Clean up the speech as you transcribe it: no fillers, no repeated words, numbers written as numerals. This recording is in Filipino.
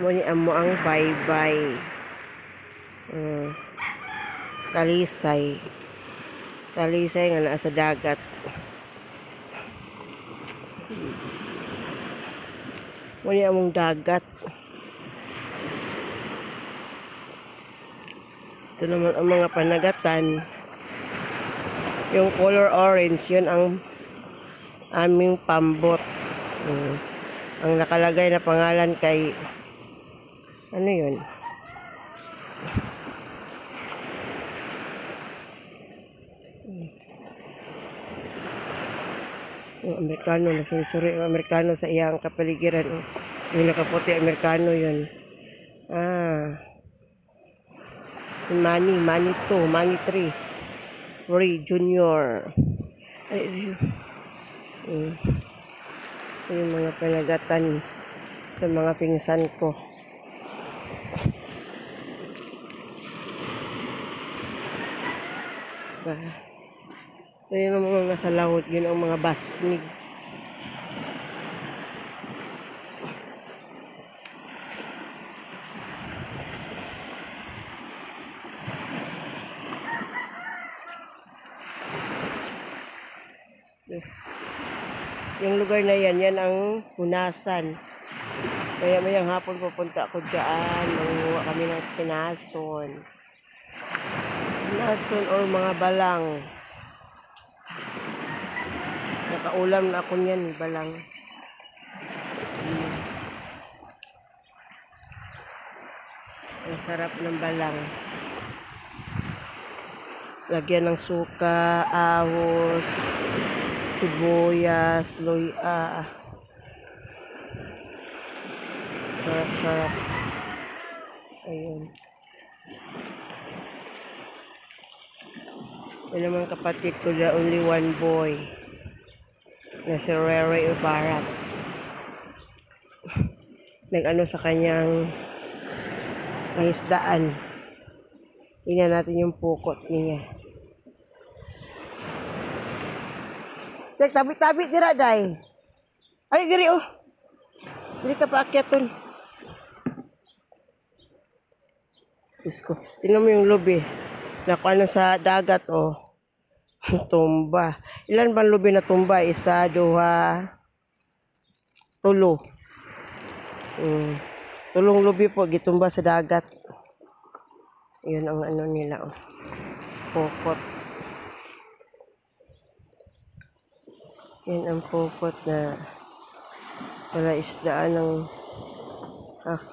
Muni amo ang baybay. Talisay. Talisay nga naa sa dagat. Muni among dagat. Ito naman ang mga panagatan. Yung color orange, yun ang aming pambot. Ang nakalagay na pangalan kay ano yun? Yung Amerikano, nagsusuri yung Amerikano sa iyang kapaligiran. Yung nakaputi, Amerikano yun. Manny 2, Manny 3. Ray Junior. Yung mga panagatan sa mga pinsan ko. Yun ang mga nasa laut, yun ang mga basnig. Yung lugar na yan, yan ang punasan. Kaya mayang hapon pupunta ako dyan. Mangunguha kami ng pinason. Pinason or mga balang. Nakaulam na ako niyan, balang. Ang sarap ng balang. Lagyan ng suka, ahos, sibuyas, luya. Sarap-sarap. Ayun. Yan naman kapatid ko, the only one boy. Na si Rere Ibarat. Nag-ano sa kanyang isdaan. Tingnan natin yung pukot niya. Tek, tabi-tabi dira, day. Ay, diri, oh. Diri ka paakyaton. Isko. Tingnan mo yung lubi. Nakuha na sa dagat, oh. Tumba. Ilan bang lubi na tumba? Isa, duha, tulo. Tulong lubi po, gitumba sa dagat. Yun ang ano nila, oh. Pukot. Yan ang pukot na wala isdaan ng